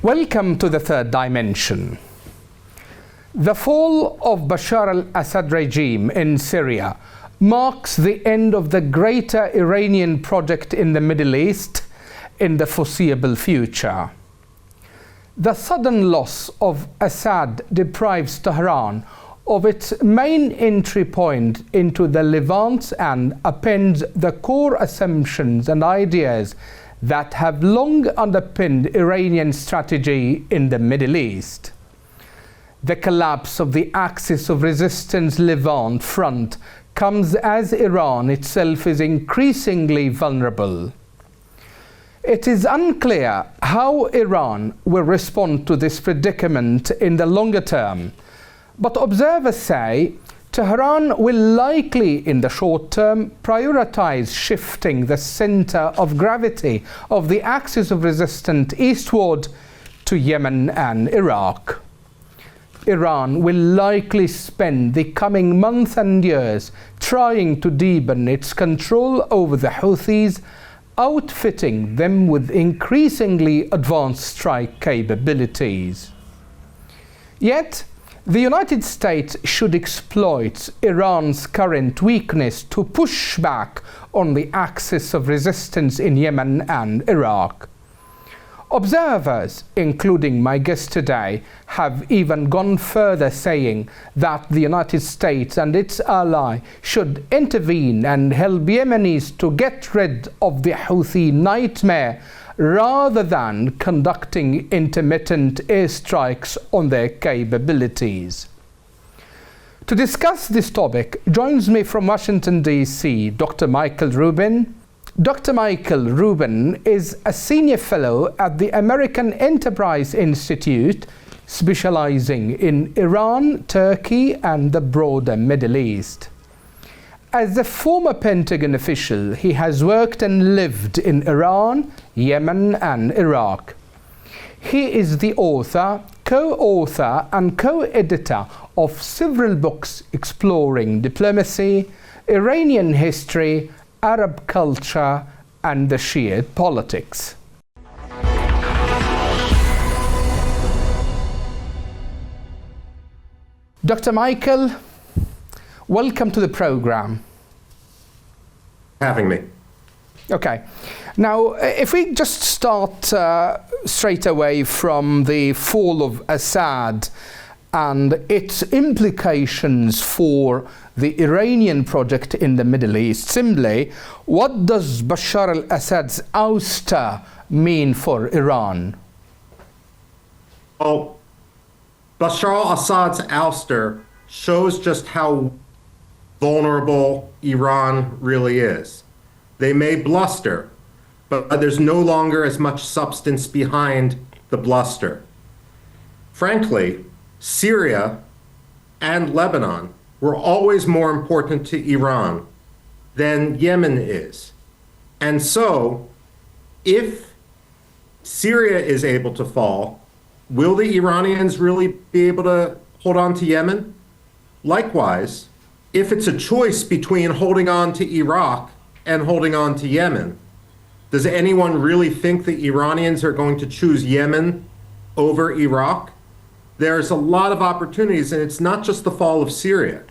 Welcome to the third dimension. The fall of Bashar al-Assad regime in Syria marks the end of the greater Iranian project in the Middle East in the foreseeable future. The sudden loss of Assad deprives Tehran of its main entry point into the Levant and upends the core assumptions and ideas that have long underpinned Iranian strategy in the Middle East. The collapse of the axis of resistance Levant front comes as Iran itself is increasingly vulnerable. It is unclear how Iran will respond to this predicament in the longer term, but observers say Tehran will likely, in the short term, prioritize shifting the center of gravity of the axis of resistance eastward to Yemen and Iraq. Iran will likely spend the coming months and years trying to deepen its control over the Houthis, outfitting them with increasingly advanced strike capabilities. Yet, the United States should exploit Iran's current weakness to push back on the axis of resistance in Yemen and Iraq. Observers, including my guest today, have even gone further, saying that the United States and its ally should intervene and help Yemenis to get rid of the Houthi nightmare rather than conducting intermittent airstrikes on their capabilities. To discuss this topic joins me from Washington, D.C., Dr. Michael Rubin. Dr. Michael Rubin is a senior fellow at the American Enterprise Institute, specializing in Iran, Turkey, and the broader Middle East. As a former Pentagon official, he has worked and lived in Iran, Yemen, and Iraq. He is the author, co-author, and co-editor of several books exploring diplomacy, Iranian history, Arab culture, and the Shiite politics. Dr. Michael, welcome to the program. Having me. Okay. Now, if we just start straight away from the fall of Assad and its implications for the Iranian project in the Middle East, simply, what does Bashar al-Assad's ouster mean for Iran? Well, Bashar al-Assad's ouster shows just how vulnerable Iran really is. They may bluster, but there's no longer as much substance behind the bluster. Frankly, Syria and Lebanon were always more important to Iran than Yemen is. And so, if Syria is able to fall, will the Iranians really be able to hold on to Yemen? Likewise, if it's a choice between holding on to Iraq and holding on to Yemen, does anyone really think the Iranians are going to choose Yemen over Iraq? There's a lot of opportunities, and it's not just the fall of Syria.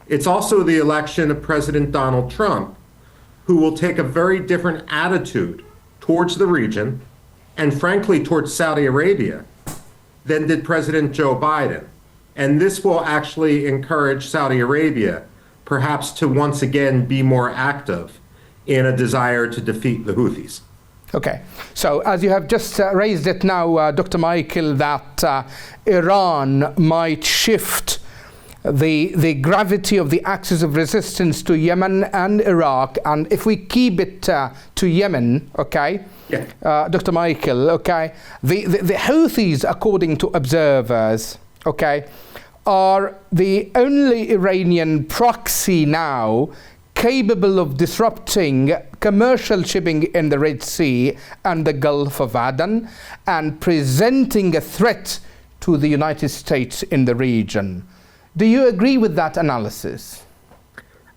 It's also the election of President Donald Trump, who will take a very different attitude towards the region and frankly towards Saudi Arabia than did President Joe Biden. And this will actually encourage Saudi Arabia perhaps to once again be more active in a desire to defeat the Houthis. Okay, so as you have just raised it now, Dr. Michael, that Iran might shift the gravity of the axis of resistance to Yemen and Iraq, and if we keep it to Yemen, okay, yeah. Dr. Michael, okay, the Houthis, according to observers, okay, are the only Iranian proxy now capable of disrupting commercial shipping in the Red Sea and the Gulf of Aden and presenting a threat to the United States in the region. Do you agree with that analysis?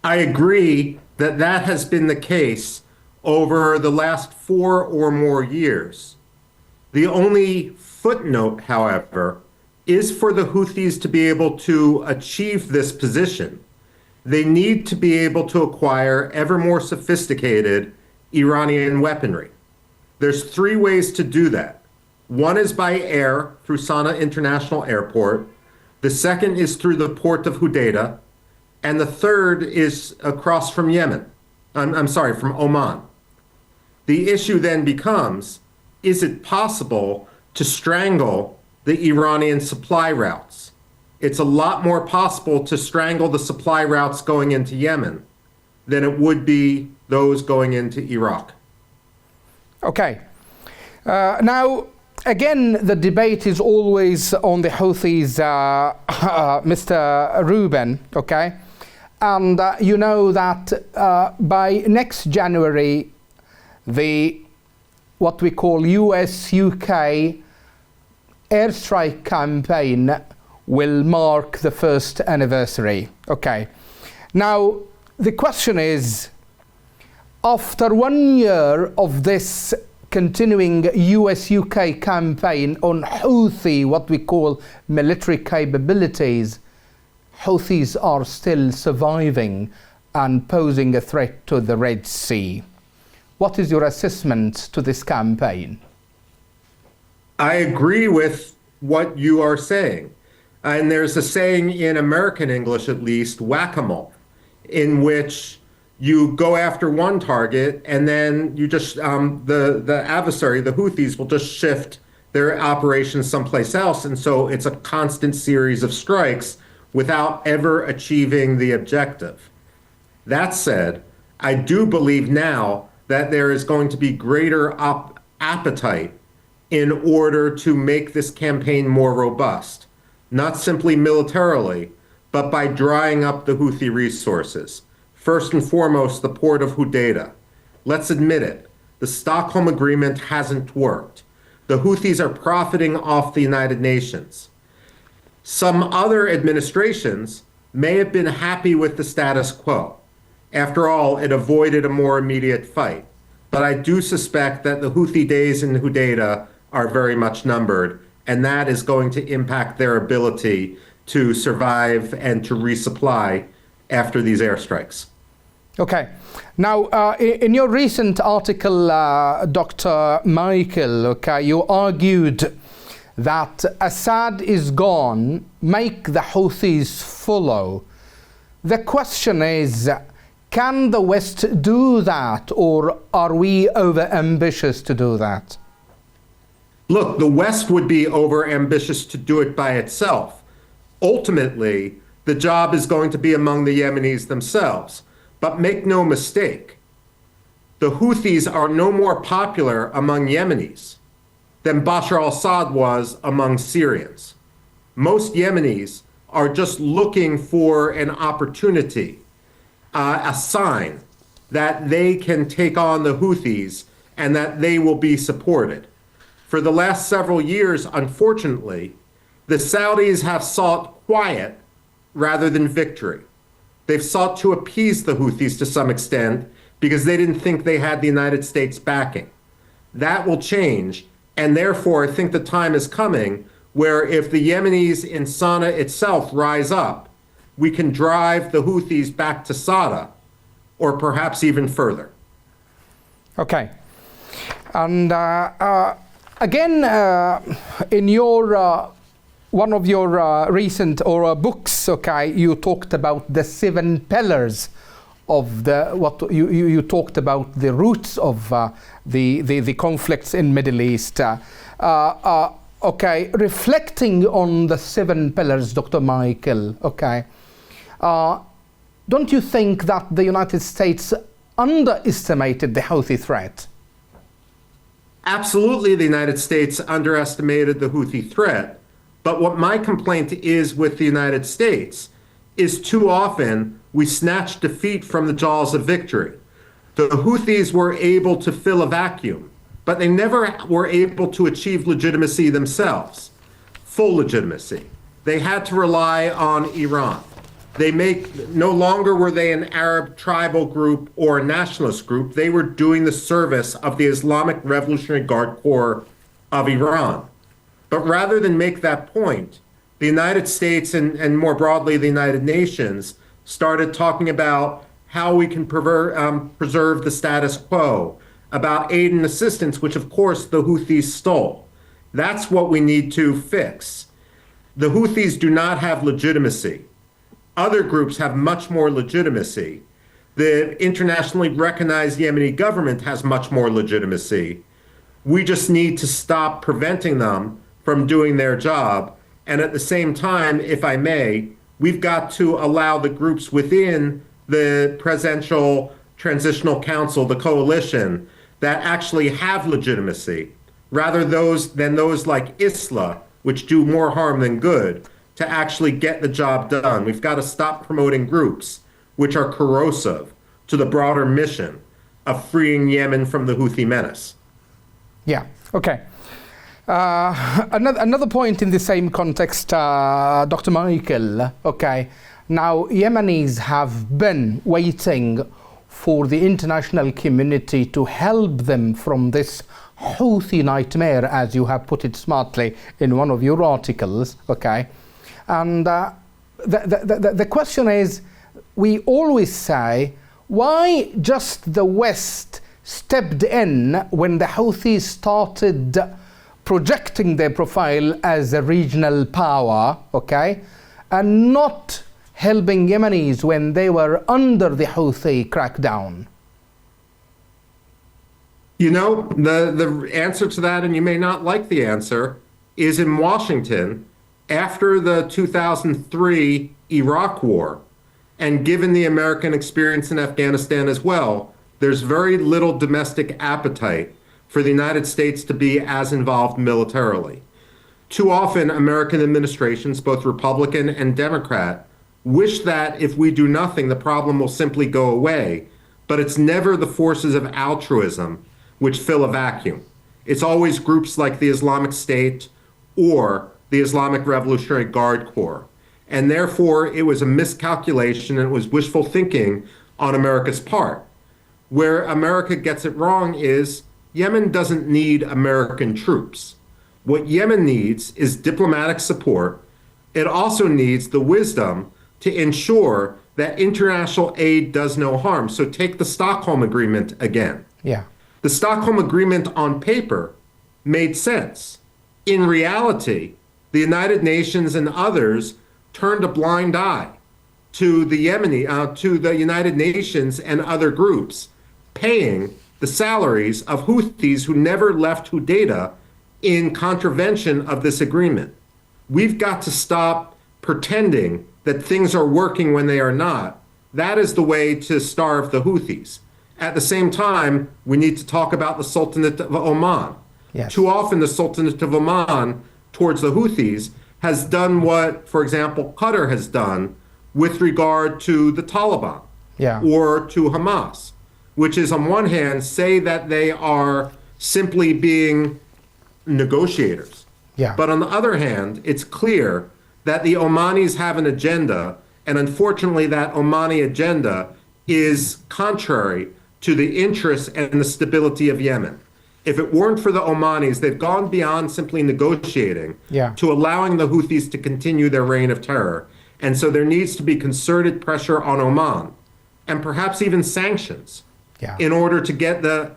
I agree that that has been the case over the last 4 or more years. The only footnote, however, is for the Houthis to be able to achieve this position, they need to be able to acquire ever more sophisticated Iranian weaponry. There's three ways to do that. One is by air through Sana'a International Airport. The second is through the port of Hodeidah. And the third is across from Yemen. I'm sorry, from Oman. The issue then becomes, is it possible to strangle the Iranian supply routes? It's a lot more possible to strangle the supply routes going into Yemen than it would be those going into Iraq. Okay. Now, again, the debate is always on the Houthis, Mr. Rubin, okay? And you know that by next January, what we call US-UK airstrike campaign will mark the first anniversary. Okay. Now, the question is, after 1 year of this continuing US-UK campaign on Houthi, what we call military capabilities, Houthis are still surviving and posing a threat to the Red Sea. What is your assessment to this campaign? I agree with what you are saying. And there's a saying in American English, at least, whack-a-mole, in which you go after one target and then you just, the adversary, the Houthis, will just shift their operations someplace else. And so it's a constant series of strikes without ever achieving the objective. That said, I do believe now that there is going to be greater appetite in order to make this campaign more robust, not simply militarily, but by drying up the Houthi resources. First and foremost, the port of Hodeidah. Let's admit it, the Stockholm Agreement hasn't worked. The Houthis are profiting off the United Nations. Some other administrations may have been happy with the status quo. After all, it avoided a more immediate fight. But I do suspect that the Houthi days in Hodeidah are very much numbered, and that is going to impact their ability to survive and to resupply after these airstrikes. Okay. Now, in your recent article, Dr. Michael, okay, you argued that Assad is gone, make the Houthis follow. The question is, can the West do that, or are we over-ambitious to do that? Look, the West would be over-ambitious to do it by itself. Ultimately, the job is going to be among the Yemenis themselves. But make no mistake, the Houthis are no more popular among Yemenis than Bashar al-Assad was among Syrians. Most Yemenis are just looking for an opportunity, a sign that they can take on the Houthis and that they will be supported. For the last several years, unfortunately, the Saudis have sought quiet rather than victory. They've sought to appease the Houthis to some extent because they didn't think they had the United States backing. That will change, and therefore I think the time is coming where if the Yemenis in Sana'a itself rise up, we can drive the Houthis back to Sada, or perhaps even further. Okay. And again, in your one of your recent books, okay, you talked about the 7 pillars of you talked about the roots of the conflicts in Middle East. Okay, reflecting on the 7 pillars, Dr. Michael, okay, don't you think that the United States underestimated the Houthi threat? Absolutely, the United States underestimated the Houthi threat. But what my complaint is with the United States is too often we snatch defeat from the jaws of victory. The Houthis were able to fill a vacuum, but they never were able to achieve legitimacy themselves, full legitimacy. They had to rely on Iran. No longer were they an Arab tribal group or a nationalist group. They were doing the service of the Islamic Revolutionary Guard Corps of Iran. But rather than make that point, the United States and more broadly the United Nations started talking about how we can preserve the status quo, about aid and assistance, which of course the Houthis stole. That's what we need to fix. The Houthis do not have legitimacy. Other groups have much more legitimacy. The internationally recognized Yemeni government has much more legitimacy. We just need to stop preventing them from doing their job. And at the same time, if I may, we've got to allow the groups within the Presidential Transitional Council, the coalition, that actually have legitimacy, rather than those like Isla, which do more harm than good, to actually get the job done. We've got to stop promoting groups which are corrosive to the broader mission of freeing Yemen from the Houthi menace. Yeah, okay. Another point in the same context, Dr. Michael, okay. Now, Yemenis have been waiting for the international community to help them from this Houthi nightmare, as you have put it smartly in one of your articles, okay? And the question is, we always say, why just the West stepped in when the Houthis started projecting their profile as a regional power, okay, and not helping Yemenis when they were under the Houthi crackdown? You know, the answer to that, and you may not like the answer, is in Washington after the 2003 Iraq War. And given the American experience in Afghanistan as well, there's very little domestic appetite for the United States to be as involved militarily. Too often, American administrations, both Republican and Democrat, wish that if we do nothing, the problem will simply go away. But it's never the forces of altruism which fill a vacuum. It's always groups like the Islamic State or the Islamic Revolutionary Guard Corps. And therefore, it was a miscalculation and it was wishful thinking on America's part. Where America gets it wrong is Yemen doesn't need American troops. What Yemen needs is diplomatic support. It also needs the wisdom to ensure that international aid does no harm. So take the Stockholm Agreement again. Yeah. The Stockholm Agreement on paper made sense. In reality, the United Nations and others turned a blind eye to the to the United Nations and other groups paying the salaries of Houthis who never left Hudaydah in contravention of this agreement. We've got to stop pretending that things are working when they are not. That is the way to starve the Houthis. At the same time, we need to talk about the Sultanate of Oman. Yes. Too often the Sultanate of Oman towards the Houthis has done what, for example, Qatar has done with regard to the Taliban or to Hamas, which is on one hand say that they are simply being negotiators. Yeah. But on the other hand, it's clear that the Omanis have an agenda, and unfortunately that Omani agenda is contrary to the interests and the stability of Yemen. If it weren't for the Omanis, they've gone beyond simply negotiating to allowing the Houthis to continue their reign of terror. And so there needs to be concerted pressure on Oman, and perhaps even sanctions, in order to get the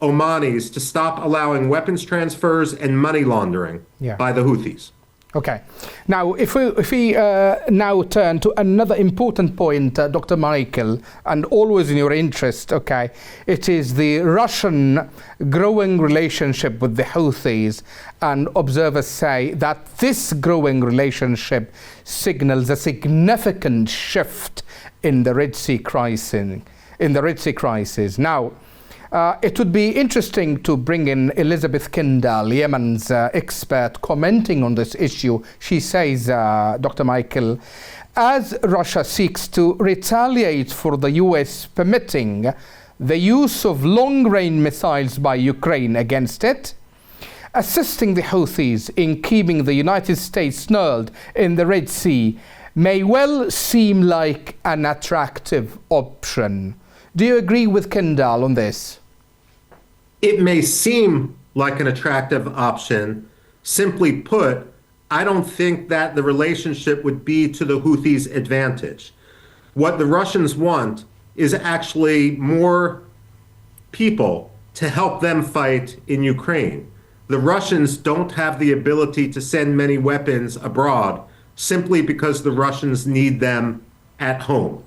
Omanis to stop allowing weapons transfers and money laundering by the Houthis. Okay. Now, if we now turn to another important point, Dr. Michael, and always in your interest, okay, it is the Russian growing relationship with the Houthis, and observers say that this growing relationship signals a significant shift in the Red Sea crisis. Now, it would be interesting to bring in Elizabeth Kendall, Yemen's expert, commenting on this issue. She says, Dr. Michael, as Russia seeks to retaliate for the US permitting the use of long-range missiles by Ukraine against it, assisting the Houthis in keeping the United States snarled in the Red Sea may well seem like an attractive option. Do you agree with Kendall on this? It may seem like an attractive option Simply put, I don't think that the relationship would be to the Houthis' advantage. What the Russians want is actually more people to help them fight in Ukraine. The Russians don't have the ability to send many weapons abroad simply because the Russians need them at home.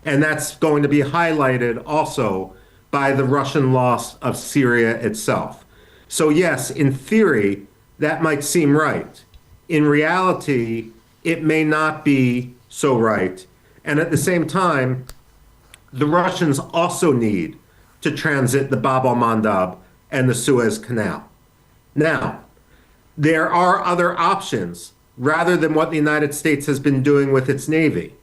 And that's going to be highlighted also by the Russian loss of Syria itself. So yes, in theory, that might seem right. In reality, it may not be so right. And at the same time, the Russians also need to transit the Bab al-Mandab and the Suez Canal. Now, there are other options rather than what the United States has been doing with its Navy.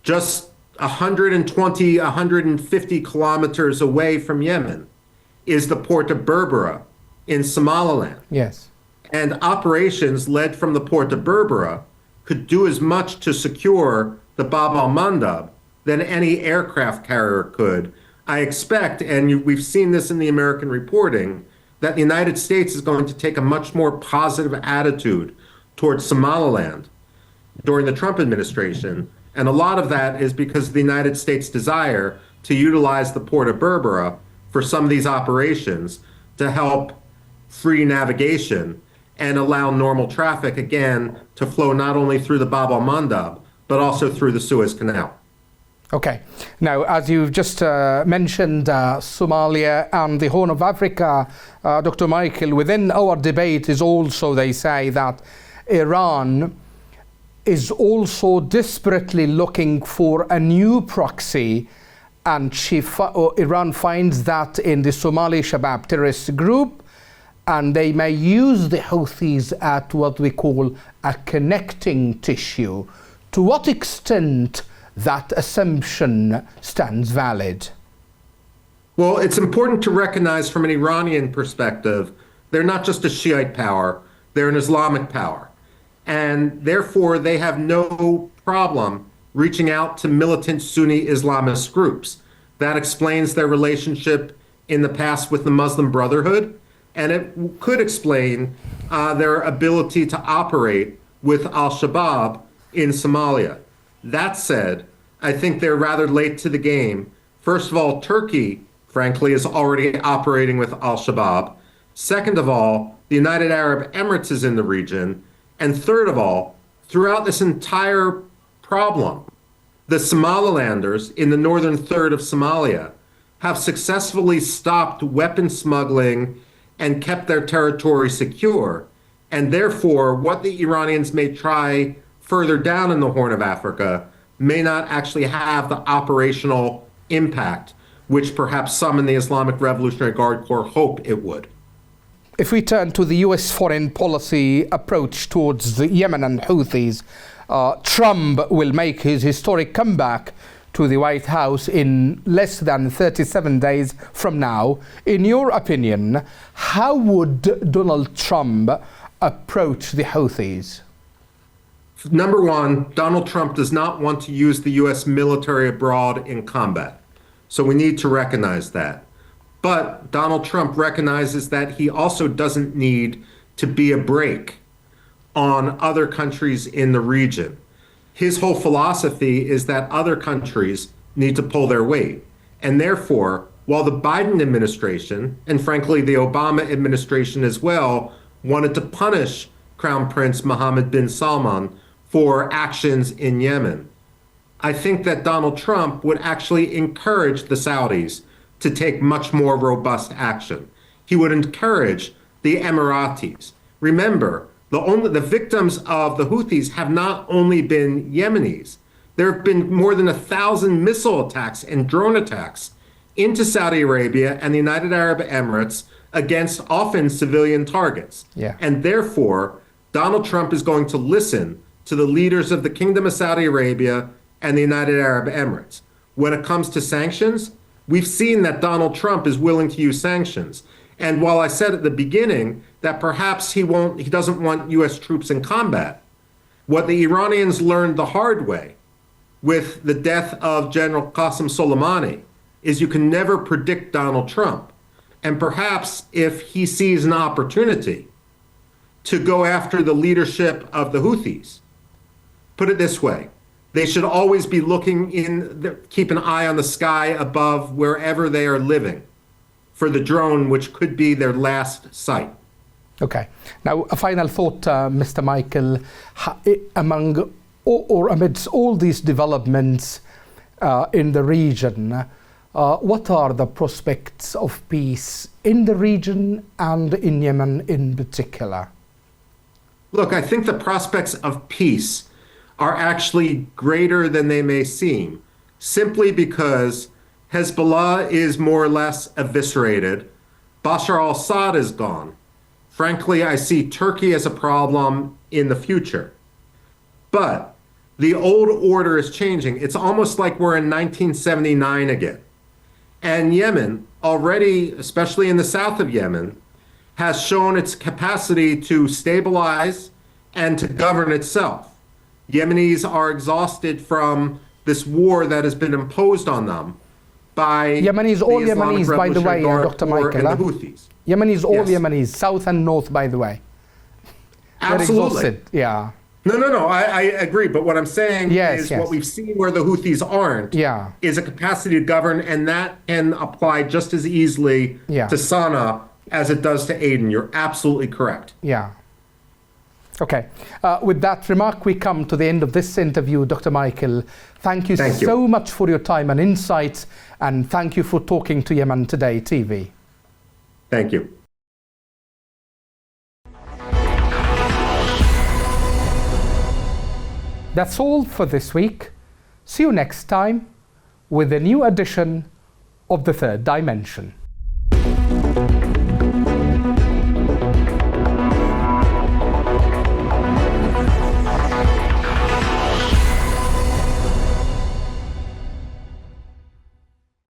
Just 120, 150 kilometers away from Yemen is the port of Berbera in Somaliland. Yes. And operations led from the port of Berbera could do as much to secure the Bab al-Mandab than any aircraft carrier could. I expect, and we've seen this in the American reporting, that the United States is going to take a much more positive attitude towards Somaliland during the Trump administration. And a lot of that is because of the United States' desire to utilize the port of Berbera for some of these operations to help free navigation and allow normal traffic again to flow not only through the Bab al-Mandab, but also through the Suez Canal. Okay. Now, as you've just mentioned, Somalia and the Horn of Africa, Dr. Michael, within our debate is also, they say, that Iran is also desperately looking for a new proxy, and Iran finds that in the Somali Shabab terrorist group, and they may use the Houthis at what we call a connecting tissue. To what extent that assumption stands valid? Well, it's important to recognize from an Iranian perspective, they're not just a Shiite power, they're an Islamic power. And therefore, they have no problem reaching out to militant Sunni Islamist groups. That explains their relationship in the past with the Muslim Brotherhood, and it could explain their ability to operate with al-Shabaab in Somalia. That said, I think they're rather late to the game. First of all, Turkey, frankly, is already operating with al-Shabaab. Second of all, the United Arab Emirates is in the region. And third of all, throughout this entire problem, the Somalilanders in the northern third of Somalia have successfully stopped weapon smuggling and kept their territory secure. And therefore, what the Iranians may try further down in the Horn of Africa may not actually have the operational impact which perhaps some in the Islamic Revolutionary Guard Corps hope it would. If we turn to the US foreign policy approach towards the Yemen and Houthis, Trump will make his historic comeback to the White House in less than 37 days from now. In your opinion, how would Donald Trump approach the Houthis? Number one, Donald Trump does not want to use the U.S. military abroad in combat. So we need to recognize that. But Donald Trump recognizes that he also doesn't need to be a brake on other countries in the region. His whole philosophy is that other countries need to pull their weight. And therefore, while the Biden administration, and frankly the Obama administration as well, wanted to punish Crown Prince Mohammed bin Salman for actions in Yemen, I think that Donald Trump would actually encourage the Saudis to take much more robust action. He would encourage the Emiratis. Remember, the victims of the Houthis have not only been Yemenis. There have been more than 1,000 missile attacks and drone attacks into Saudi Arabia and the United Arab Emirates against often civilian targets. Yeah. And therefore, Donald Trump is going to listen to the leaders of the Kingdom of Saudi Arabia and the United Arab Emirates. When it comes to sanctions, we've seen that Donald Trump is willing to use sanctions. And while I said at the beginning that perhaps he doesn't want US troops in combat, what the Iranians learned the hard way with the death of General Qasem Soleimani is you can never predict Donald Trump. And perhaps if he sees an opportunity to go after the leadership of the Houthis. Put it this way. They should always be keep an eye on the sky above wherever they are living for the drone, which could be their last sight. Okay. Now, a final thought, Mr. Michael, among or amidst all these developments in the region, what are the prospects of peace in the region and in Yemen in particular? Look, I think the prospects of peace are actually greater than they may seem, simply because Hezbollah is more or less eviscerated. Bashar al-Assad is gone. Frankly, I see Turkey as a problem in the future. But the old order is changing. It's almost like we're in 1979 again. And Yemen, already, especially in the south of Yemen, has shown its capacity to stabilize and to govern itself. Yemenis are exhausted from this war that has been imposed on them by Yemenis, all Yemenis, by the way, Dr. Michael. And the Houthis. Yemenis, all Yes. Yemenis, south and north, by the way. Absolutely. They're exhausted. Yeah. No, I agree. But what I'm saying is what we've seen where the Houthis aren't is a capacity to govern, and that can apply just as easily to Sana'a as it does to Aden. You're absolutely correct. Yeah. Okay. With that remark, we come to the end of this interview, Dr. Michael. Thank you so much for your time and insights, and thank you for talking to Yemen Today TV. Thank you. That's all for this week. See you next time with a new edition of The Third Dimension.